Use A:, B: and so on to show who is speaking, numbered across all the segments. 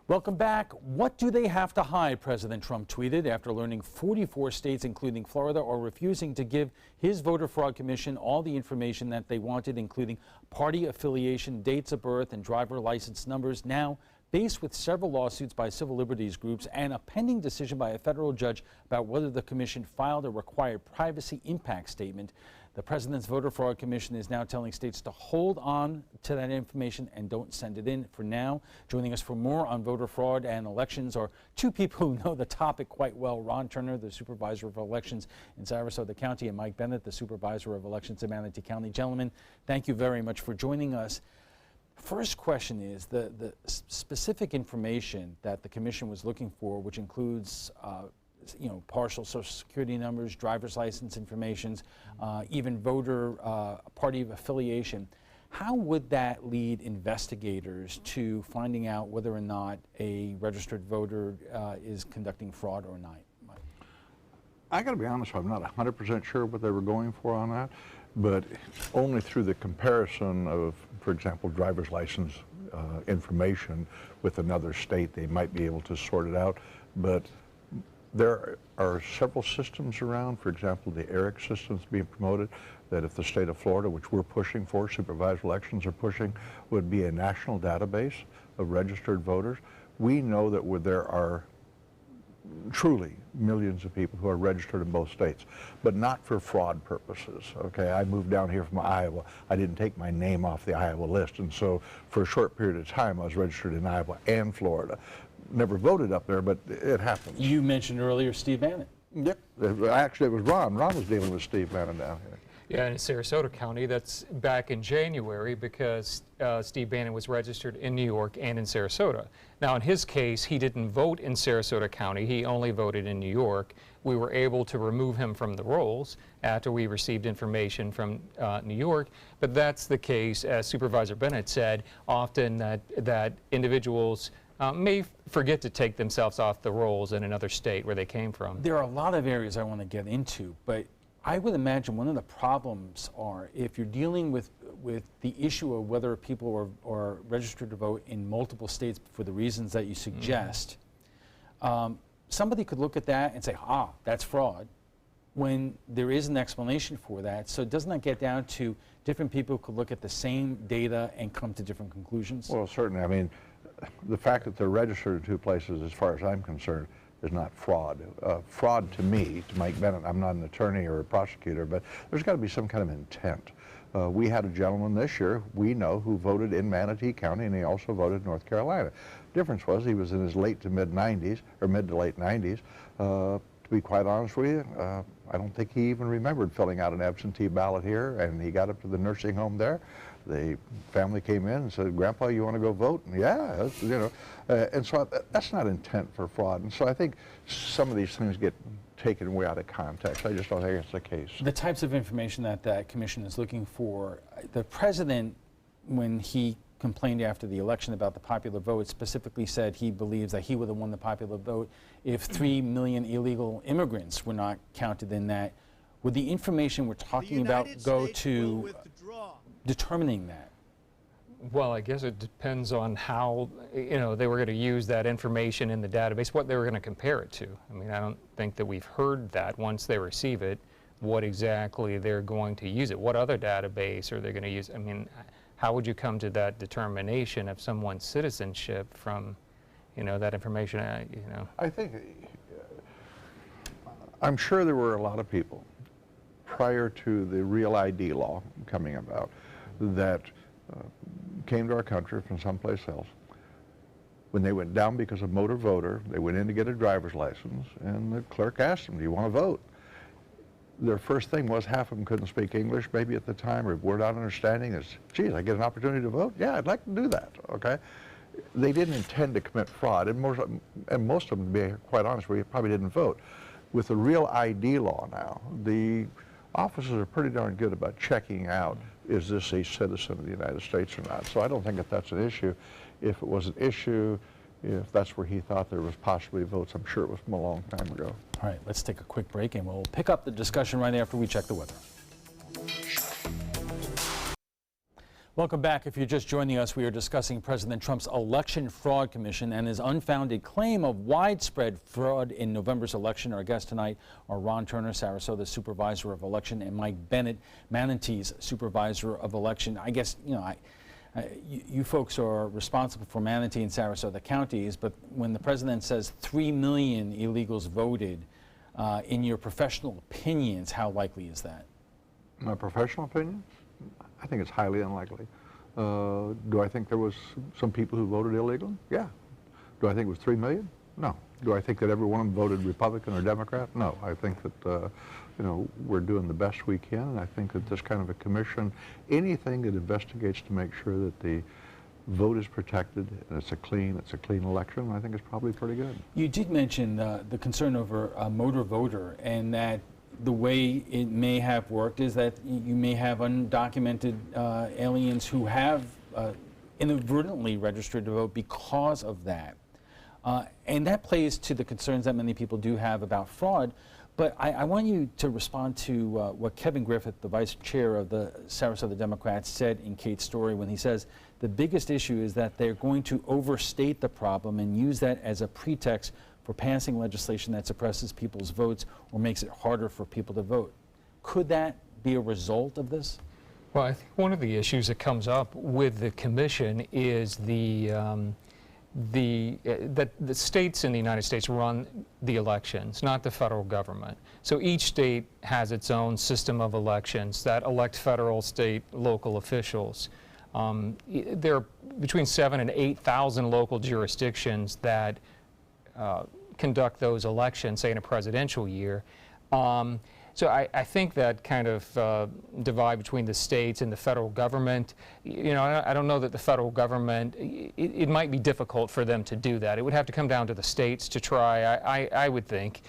A: Welcome back. What do they have to hide? President Trump tweeted after learning 44 states, including Florida, are refusing to give his voter fraud commission all the information that they wanted, including party affiliation, dates of birth, and driver license numbers. Now, faced with several lawsuits by civil liberties groups and a pending decision by a federal judge about whether the commission filed a required privacy impact statement, the president's voter fraud commission is now telling states to hold on to that information and don't send it in for now. Joining us for more on voter fraud and elections are two people who know the topic quite well: Ron Turner, the supervisor of elections in Sarasota County, and Mike Bennett, the supervisor of elections in Manatee County. Gentlemen, thank you very much for joining us. First question is the specific information that the commission was looking for, which includes partial social security numbers, driver's license informations, even voter party of affiliation. How would that lead investigators to finding out whether or not a registered voter is conducting fraud or not?
B: I got to be honest, I'm not 100% sure what they were going for on that, but only through the comparison of, for example, driver's license information with another state, they might be able to sort it out. But there are several systems around, for example, the ERIC systems being promoted, that if the state of Florida, which we're pushing for, supervised elections are pushing, would be a national database of registered voters. We know that there are truly millions of people who are registered in both states, but not for fraud purposes. Okay, I moved down here from Iowa. I didn't take my name off the Iowa list, and so for a short period of time I was registered in Iowa and Florida. Never voted up there, but it happened.
A: You mentioned earlier Steve Bannon.
B: Yep, actually it was Ron. Ron was dealing with Steve Bannon down here.
C: Yeah, in Sarasota County, that's back in January because Steve Bannon was registered in New York and in Sarasota. Now, in his case, he didn't vote in Sarasota County. He only voted in New York. We were able to remove him from the rolls after we received information from New York. But that's the case, as Supervisor Bennett said, often that individuals may forget to take themselves off the rolls in another state where they came from.
A: There are a lot of areas I want to get into, but I would imagine one of the problems are if you're dealing with the issue of whether people are registered to vote in multiple states for the reasons that you suggest, somebody could look at that and say, that's fraud, when there is an explanation for that. So doesn't that get down to different people could look at the same data and come to different conclusions?
B: Well, certainly. I mean, the fact that they're registered in two places, as far as I'm concerned, is not fraud. Fraud to me, to Mike Bennett, I'm not an attorney or a prosecutor, but there's got to be some kind of intent. We had a gentleman this year, we know, who voted in Manatee County, and he also voted in North Carolina. Difference was he was in his late to mid 90s, or mid to late 90s. To be quite honest with you, I don't think he even remembered filling out an absentee ballot here, and he got up to the nursing home there. The family came in and said, "Grandpa, you want to go vote?" And yeah, and so that's not intent for fraud. And so I think some of these things get taken way out of context. I just don't think it's the case.
A: The types of information that that commission is looking for, the president, when he complained after the election about the popular vote, specifically said he believes that he would have won the popular vote if 3 million illegal immigrants were not counted in that. Would the information we're talking about go to determining that?
C: Well, I guess it depends on how, they were going to use that information in the database, what they were going to compare it to. I mean, I don't think that we've heard that once they receive it, what exactly they're going to use it. What other database are they going to use? I mean, how would you come to that determination of someone's citizenship from, that information,
B: I think, I'm sure there were a lot of people prior to the Real ID law coming about that came to our country from someplace else. When they went down because of motor voter, they went in to get a driver's license, and the clerk asked them, "Do you want to vote?" Their first thing was half of them couldn't speak English maybe at the time, or were not understanding is, "Geez, I get an opportunity to vote? Yeah, I'd like to do that." Okay, they didn't intend to commit fraud, and most of them, to be quite honest with you, probably didn't vote. With the Real ID law now, the officers are pretty darn good about checking out, is this a citizen of the United States or not? So I don't think that that's an issue. If it was an issue, if that's where he thought there was possibly votes, I'm sure it was from a long time ago.
A: All right, let's take a quick break, and we'll pick up the discussion right after we check the weather. Welcome back. If you're just joining us, we are discussing President Trump's Election Fraud Commission and his unfounded claim of widespread fraud in November's election. Our guests tonight are Ron Turner, Sarasota Supervisor of Election, and Mike Bennett, Manatee's Supervisor of Election. I guess, you folks are responsible for Manatee and Sarasota counties, but when the president says 3 million illegals voted, in your professional opinions, how likely is that?
B: My professional opinion? I think it's highly unlikely. Do I think there was some people who voted illegally? Yeah. Do I think it was 3 million? No. Do I think that every one of them voted Republican or Democrat? No. I think that, we're doing the best we can, and I think that this kind of a commission, anything that investigates to make sure that the vote is protected and it's a clean election, I think it's probably pretty good.
A: You did mention the concern over a motor voter, and that the way it may have worked is that you may have undocumented aliens who have inadvertently registered to vote because of that. And that plays to the concerns that many people do have about fraud. But I want you to respond to what Kevin Griffith, the vice chair of the Sarasota Democrats, said in Kate's story when he says the biggest issue is that they're going to overstate the problem and use that as a pretext for passing legislation that suppresses people's votes or makes it harder for people to vote. Could that be a result of this?
C: Well, I think one of the issues that comes up with the commission is that the states in the United States run the elections, not the federal government. So each state has its own system of elections that elect federal, state, local officials. There are between 7,000 and 8,000 local jurisdictions that conduct those elections, say in a presidential year. So I think that kind of divide between the states and the federal government, I don't know that the federal government, it might be difficult for them to do that. It would have to come down to the states to try, I would think,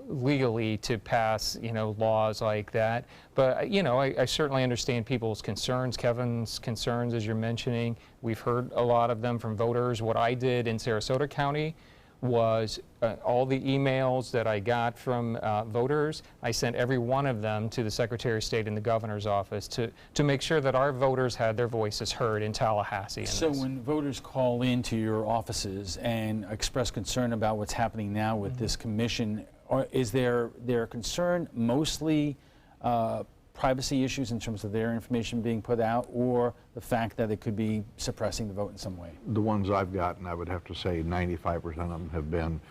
C: legally to pass, laws like that. But, I certainly understand people's concerns, Kevin's concerns, as you're mentioning. We've heard a lot of them from voters. What I did in Sarasota County was all the emails that I got from voters, I sent every one of them to the Secretary of State and the Governor's office to make sure that our voters had their voices heard in Tallahassee.
A: So when voters call into your offices and express concern about what's happening now with this commission, is their concern mostly privacy issues in terms of their information being put out, or the fact that it could be suppressing the vote in some way?
B: The ones I've gotten, I would have to say 95% of them have been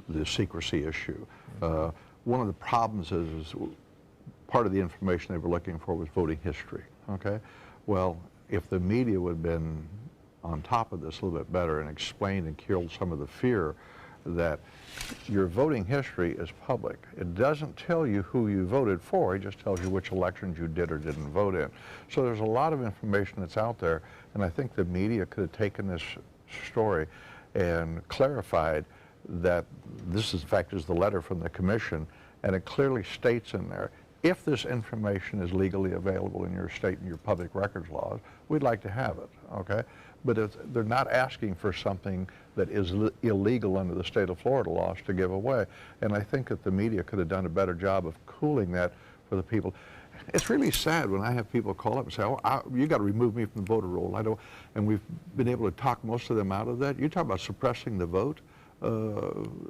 B: the secrecy issue. One of the problems is part of the information they were looking for was voting history, okay? Well, if the media would have been on top of this a little bit better and explained and killed some of the fear that your voting history is public. It doesn't tell you who you voted for, it just tells you which elections you did or didn't vote in. So there's a lot of information that's out there, and I think the media could have taken this story and clarified that this, in fact, is the letter from the commission, and it clearly states in there, if this information is legally available in your state and your public records laws, we'd like to have it, okay? But they're not asking for something that is illegal under the state of Florida laws to give away. And I think that the media could have done a better job of cooling that for the people. It's really sad when I have people call up and say, oh, you got to remove me from the voter roll. I don't, and we've been able to talk most of them out of that. You talk about suppressing the vote.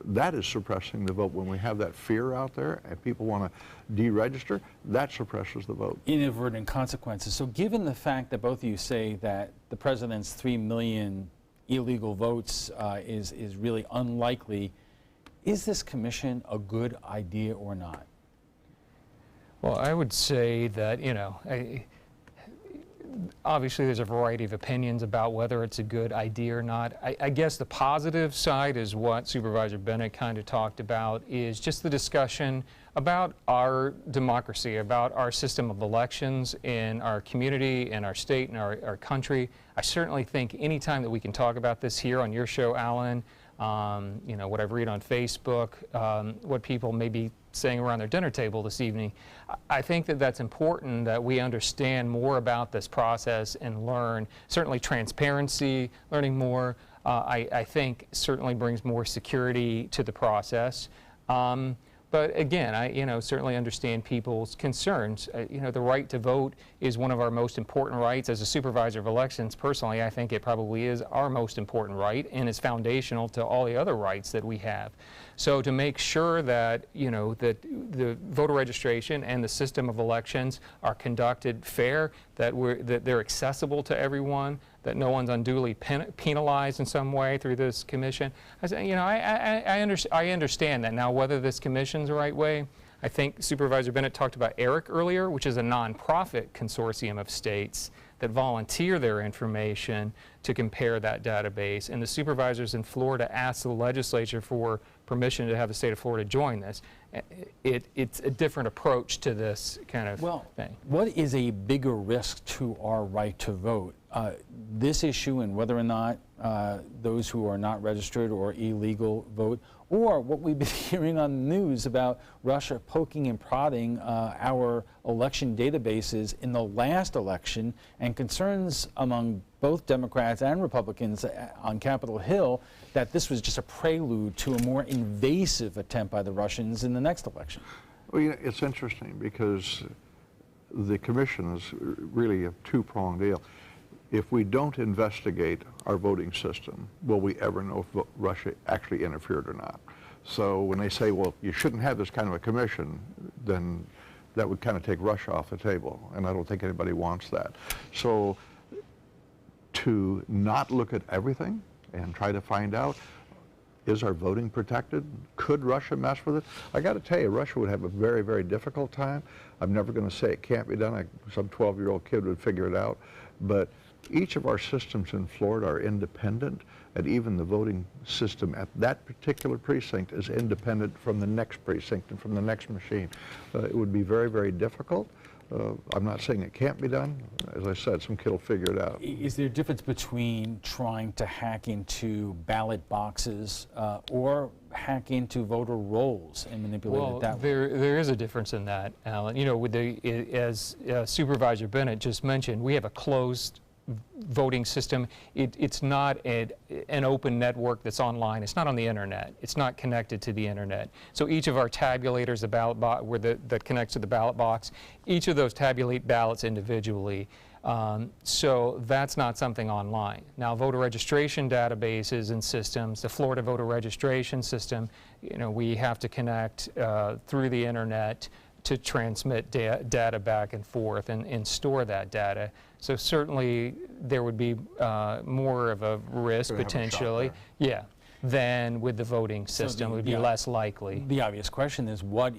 B: That is suppressing the vote. When we have that fear out there and people want to deregister, that suppresses the vote.
A: Inadvertent consequences. So given the fact that both of you say that the president's 3 million illegal votes is really unlikely, is this commission a good idea or not?
C: Well, I would say that, obviously there's a variety of opinions about whether it's a good idea or not. I guess the positive side is what Supervisor Bennett kind of talked about, is just the discussion about our democracy, about our system of elections in our community, in our state, and our country. I certainly think any time that we can talk about this here on your show, Alan, what I read on Facebook, what people may be saying around their dinner table this evening, I think that that's important, that we understand more about this process and learn. Certainly transparency, learning more, I think certainly brings more security to the process. But again, I certainly understand people's concerns. The right to vote is one of our most important rights. As a supervisor of elections, personally, I think it probably is our most important right, and it's foundational to all the other rights that we have. So to make sure that that the voter registration and the system of elections are conducted fair, that they're accessible to everyone, that no one's unduly penalized in some way through this commission. I understand that. Now, whether this commission's the right way, I think Supervisor Bennett talked about ERIC earlier, which is a nonprofit consortium of states that volunteer their information to compare that database. And the supervisors in Florida asked the legislature for permission to have the state of Florida join this. It's a different approach to this kind of thing.
A: What is a bigger risk to our right to vote? This issue and whether or not those who are not registered or illegal vote, or what we've been hearing on the news about Russia poking and prodding our election databases in the last election, and concerns among both Democrats and Republicans on Capitol Hill that this was just a prelude to a more invasive attempt by the Russians in the next election.
B: Well, it's interesting because the commission is really a two-pronged deal. If we don't investigate our voting system, will we ever know if Russia actually interfered or not? So when they say, well, you shouldn't have this kind of a commission, then that would kind of take Russia off the table, and I don't think anybody wants that. So to not look at everything and try to find out, is our voting protected? Could Russia mess with it? I got to tell you, Russia would have a very, very difficult time. I'm never going to say it can't be done. Some 12-year-old kid would figure it out. But each of our systems in Florida are independent, and even the voting system at that particular precinct is independent from the next precinct and from the next machine. It would be very, very difficult. I'm not saying it can't be done. As I said, some kid will figure it out.
A: Is there a difference between trying to hack into ballot boxes or hack into voter rolls and manipulate it that way?
C: There is a difference in that, Alan. With as Supervisor Bennett just mentioned, we have a closed voting system. It's not an open network that's online. It's not on the internet. It's not connected to the internet. So each of our tabulators, the ballot box that connects to the ballot box, each of those tabulate ballots individually. So that's not something online. Now, voter registration databases and systems, the Florida voter registration system, we have to connect through the internet to transmit data back and forth and store that data. So certainly there would be more of a risk potentially, than with the voting system. It would be less likely.
A: The obvious question is what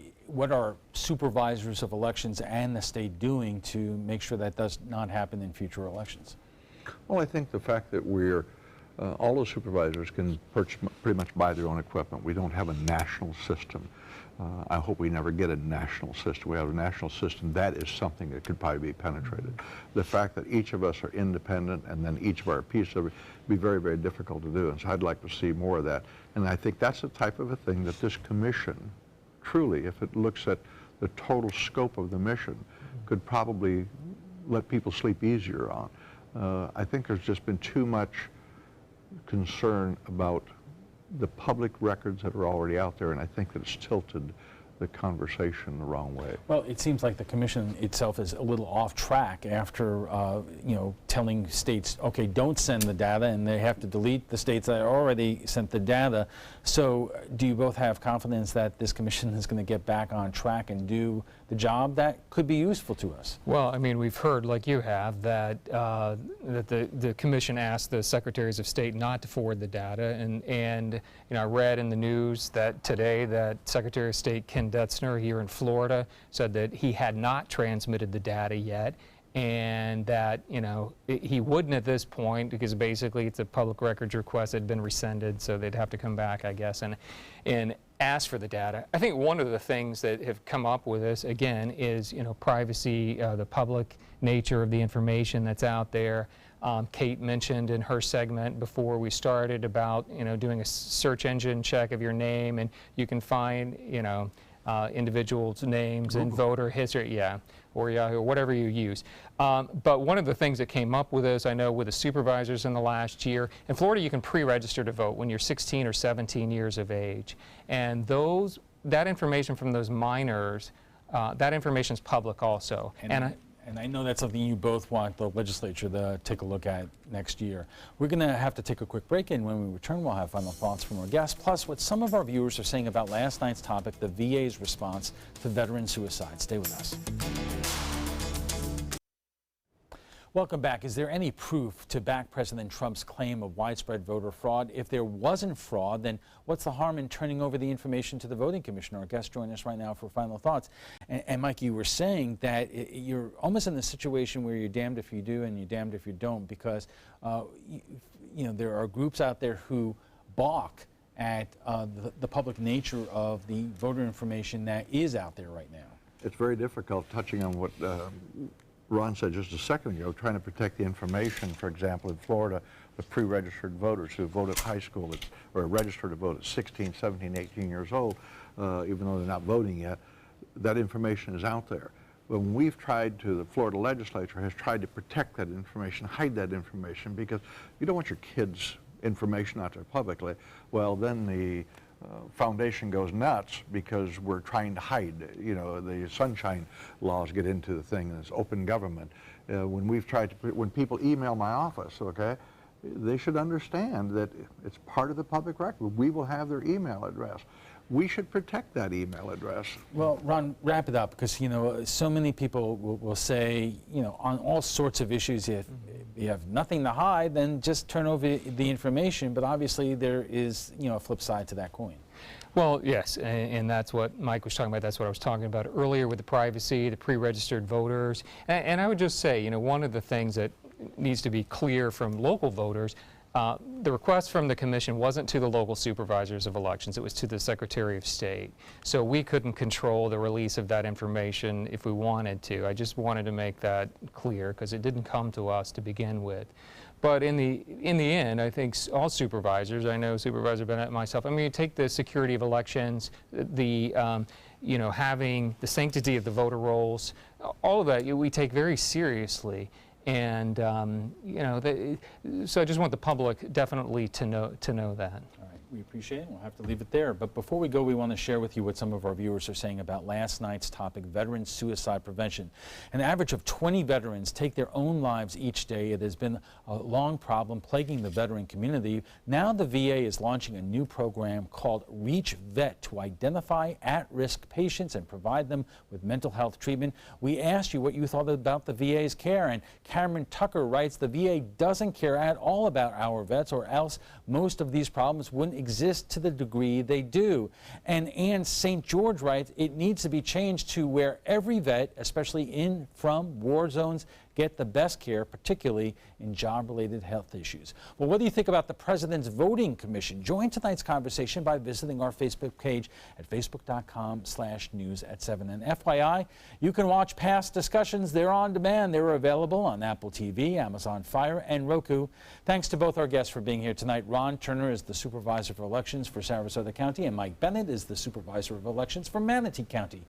A: are supervisors of elections and the state doing to make sure that does not happen in future elections?
B: Well, I think the fact that we're all the supervisors can pretty much buy their own equipment. We don't have a national system. I hope we never get a national system. We have a national system. That is something that could probably be penetrated. The fact that each of us are independent and then each of our pieces of it would be very, very difficult to do. And so I'd like to see more of that. And I think that's the type of a thing that this commission, truly, if it looks at the total scope of the mission, could probably let people sleep easier on. I think there's just been too much concern about the public records that are already out there, and I think that it's tilted the conversation the wrong way.
A: Well, it seems like the commission itself is a little off track after, telling states, okay, don't send the data, and they have to delete the states that already sent the data. So do you both have confidence that this commission is going to get back on track and do the job that could be useful to us?
C: Well, I mean, we've heard, like you have, that the commission asked the secretaries of state not to forward the data, and I read in the news that today that Secretary of State Ken Detzner here in Florida said that he had not transmitted the data yet, and that he wouldn't at this point because basically it's a public records request that had been rescinded, so they'd have to come back, I guess, and ask for the data. I think one of the things that have come up with this again is privacy, the public nature of the information that's out there. Kate mentioned in her segment before we started about doing a search engine check of your name, and you can find individuals' names and voter history, or Yahoo, or whatever you use. But one of the things that came up with this, I know with the supervisors in the last year, in Florida you can pre-register to vote when you're 16 or 17 years of age. And those that information from those minors, that information is public also.
A: And I know that's something you both want the legislature to take a look at next year. We're going to have to take a quick break, and when we return, we'll have final thoughts from our guests, plus what some of our viewers are saying about last night's topic, the VA's response to veteran suicide. Stay with us. Welcome back. Is there any proof to back President Trump's claim of widespread voter fraud? If there wasn't fraud, then what's the harm in turning over the information to the voting commission? Our guests join us right now for final thoughts. And Mike, you were saying that you're almost in the situation where you're damned if you do and you're damned if you don't, because you know, there are groups out there who balk at the public nature of the voter information that is out there right now.
B: It's very difficult, touching on what Ron said just a second ago, trying to protect the information. For example, in Florida, the pre-registered voters who vote at high school or registered to vote at 16, 17, 18 years old, even though they're not voting yet, that information is out there. When we've tried to, the Florida legislature has tried to protect that information, hide that information, because you don't want your kids' information out there publicly. Well, then the foundation goes nuts because we're trying to hide. You know, the sunshine laws get into the thing, and it's open government. When we've tried to, when people email my office, okay, they should understand that it's part of the public record. We will have their email address. We should protect that email address.
A: Well, Ron, wrap it up, because, you know, so many people will say, you know, on all sorts of issues, if you have nothing to hide, then just turn over the information. But obviously there is, you know, a flip side to that coin.
C: Well, yes, and that's what Mike was talking about. That's what I was talking about earlier with the privacy, the pre-registered voters. And I would just say, you know, one of the things that needs to be clear from local voters, the request from the commission wasn't to the local supervisors of elections, it was to the Secretary of State. So we couldn't control the release of that information if we wanted to. I just wanted to make that clear because it didn't come to us to begin with. But in the end, I think all supervisors, I know Supervisor Bennett and myself, I mean, you take the security of elections, the you know, having the sanctity of the voter rolls, all of that we take very seriously. And you know, so I just want the public definitely to know that.
A: All right, we appreciate it. We'll have to leave it there. But before we go, we want to share with you what some of our viewers are saying about last night's topic, veteran suicide prevention. An average of 20 veterans take their own lives each day. It has been a long problem plaguing the veteran community. Now the VA is launching a new program called Reach Vet to identify at-risk patients and provide them with mental health treatment. We asked you what you thought about the VA's care, and Cameron Tucker writes, the VA doesn't care at all about our vets, or else most of these problems wouldn't exist to the degree they do. And Ann St. George writes, it needs to be changed to where every vet, especially in from war zones, get the best care, particularly in job-related health issues. Well, what do you think about the President's Voting Commission? Join tonight's conversation by visiting our Facebook page at facebook.com/news@7. And FYI, you can watch past discussions. They're on demand. They're available on Apple TV, Amazon Fire, and Roku. Thanks to both our guests for being here tonight. Ron Turner is the Supervisor for Elections for Sarasota County, and Mike Bennett is the Supervisor of Elections for Manatee County.